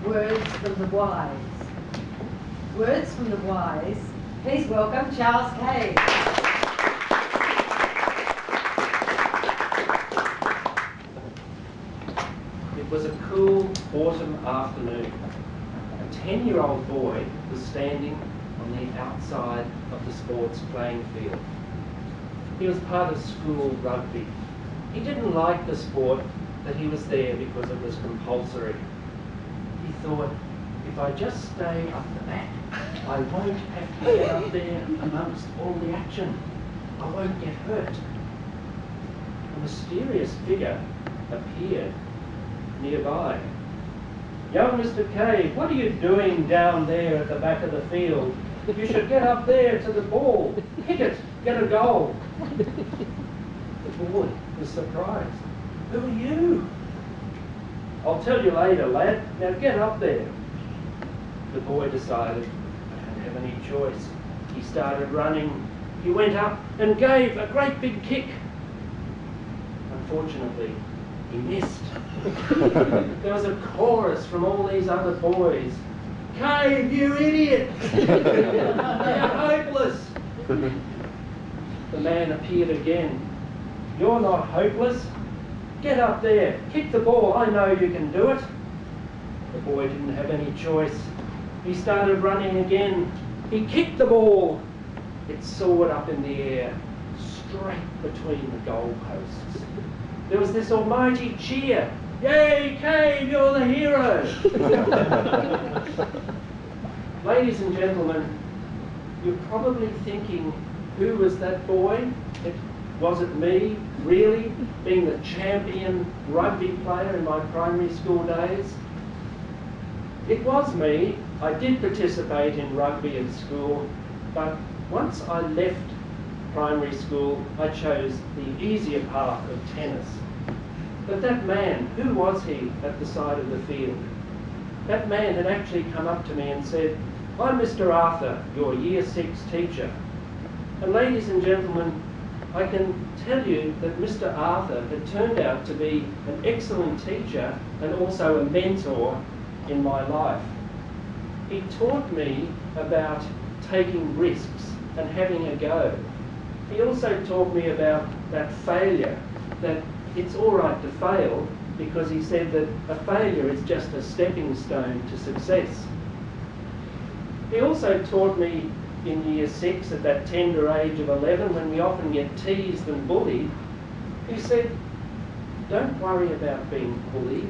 Words from the Wise. Words from the Wise. Please welcome Charles Cave. It was a cool autumn afternoon. A 10-year-old boy was standing on the outside of the sports playing field. He was part of school rugby. He didn't like the sport, but he was there because it was compulsory. He thought, if I just stay up the back, I won't have to get up there amongst all the action. I won't get hurt. A mysterious figure appeared nearby. "Young Mr. Cave, what are you doing down there at the back of the field? You should get up there to the ball, kick it, get a goal." The boy was surprised. "Who are you?" "I'll tell you later, lad. Now get up there." The boy decided, I don't have any choice. He started running. He went up and gave a great big kick. Unfortunately, he missed. There was a chorus from all these other boys. "Cave, you idiot! You're hopeless!" The man appeared again. "You're not hopeless. Get up there, kick the ball, I know you can do it." The boy didn't have any choice. He started running again. He kicked the ball. It soared up in the air, straight between the goalposts. There was this almighty cheer. "Yay, Cave, you're the hero!" Ladies and gentlemen, you're probably thinking, who was that boy? Was it me, really, being the champion rugby player in my primary school days? It was me. I did participate in rugby at school, but once I left primary school, I chose the easier path of tennis. But that man, who was he at the side of the field? That man had actually come up to me and said, "I'm Mr. Arthur, your Year 6 teacher." And ladies and gentlemen, I can tell you that Mr. Arthur had turned out to be an excellent teacher and also a mentor in my life. He taught me about taking risks and having a go. He also taught me about that failure, that it's all right to fail, because he said that a failure is just a stepping stone to success. He also taught me in Year 6, at that tender age of 11, when we often get teased and bullied, he said, don't worry about being bullied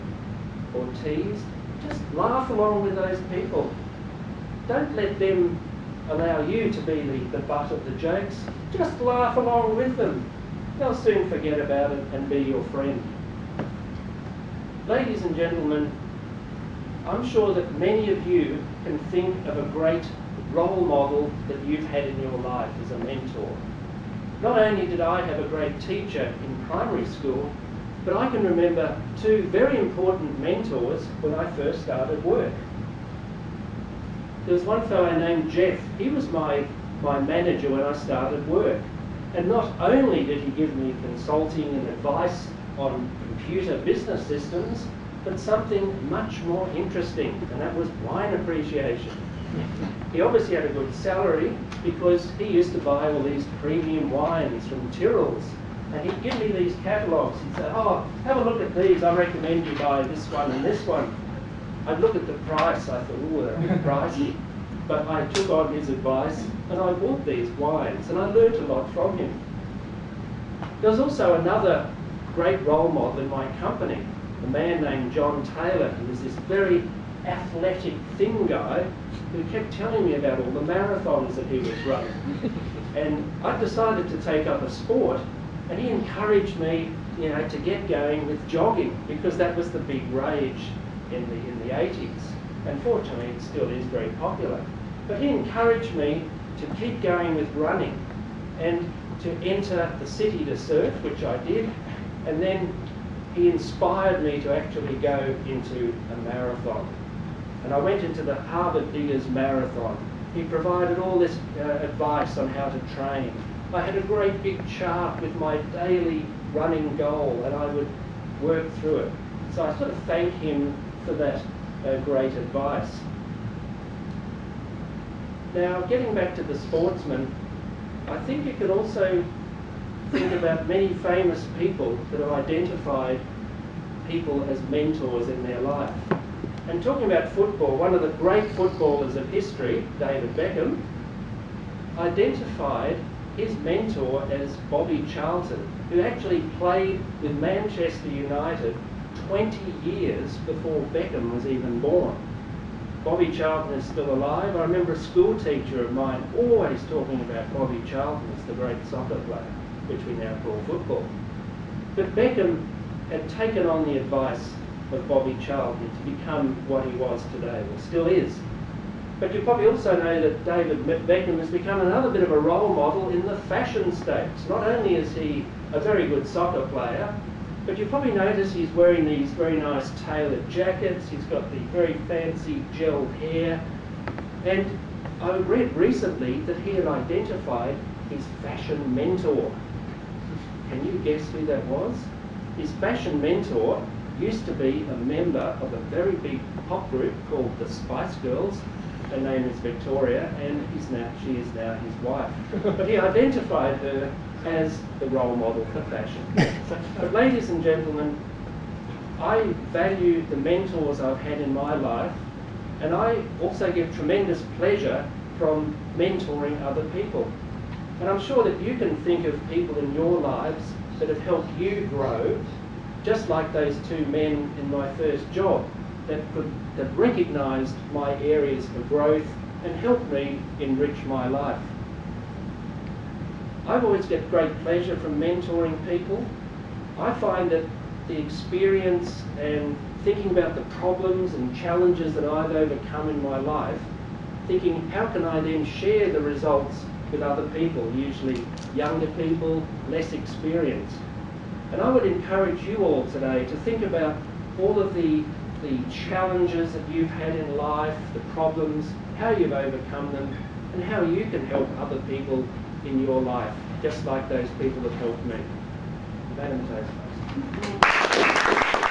or teased. Just laugh along with those people. Don't let them allow you to be the butt of the jokes. Just laugh along with them. They'll soon forget about it and be your friend. Ladies and gentlemen, I'm sure that many of you can think of a great role model that you've had in your life as a mentor. Not only did I have a great teacher in primary school, but I can remember two very important mentors when I first started work. There was one fellow named Jeff. He was my manager when I started work. And not only did he give me consulting and advice on computer business systems, but something much more interesting, and that was wine appreciation. He obviously had a good salary because he used to buy all these premium wines from Tyrrell's, and he'd give me these catalogues. He'd say, "Oh, have a look at these. I recommend you buy this one and this one." I'd look at the price. I thought, "Oh, they're a bit pricey." But I took on his advice and I bought these wines, and I learnt a lot from him. There was also another great role model in my company, a man named John Taylor. He was this very athletic, thin guy who kept telling me about all the marathons that he was running. And I decided to take up a sport, and he encouraged me, to get going with jogging, because that was the big rage in the 80s. And fortunately, it still is very popular. But he encouraged me to keep going with running and to enter the city to surf, which I did. And then he inspired me to actually go into a marathon. And I went into the Harvard Diggers Marathon. He provided all this advice on how to train. I had a great big chart with my daily running goal, and I would work through it. So I sort of thank him for that great advice. Now, getting back to the sportsman, I think you could also think about many famous people that have identified people as mentors in their life. And talking about football, one of the great footballers of history, David Beckham, identified his mentor as Bobby Charlton, who actually played with Manchester United 20 years before Beckham was even born. Bobby Charlton is still alive. I remember a school teacher of mine always talking about Bobby Charlton as the great soccer player, which we now call football. But Beckham had taken on the advice of Bobby Charlton to become what he was today, or still is. But you probably also know that David Beckham has become another bit of a role model in the fashion stakes. Not only is he a very good soccer player, but you probably notice he's wearing these very nice tailored jackets, he's got the very fancy gel hair, and I read recently that he had identified his fashion mentor. Can you guess who that was? His fashion mentor used to be a member of a very big pop group called the Spice Girls. Her name is Victoria, and she is now his wife. But he identified her as the role model for fashion. But ladies and gentlemen, I value the mentors I've had in my life, and I also get tremendous pleasure from mentoring other people. And I'm sure that you can think of people in your lives that have helped you grow, just like those two men in my first job that recognised my areas of growth and helped me enrich my life. I've always get great pleasure from mentoring people. I find that the experience and thinking about the problems and challenges that I've overcome in my life, thinking how can I then share the results with other people, usually younger people, less experienced. And I would encourage you all today to think about all of the challenges that you've had in life, the problems, how you've overcome them, and how you can help other people in your life, just like those people have helped me. Madam Toastmaster.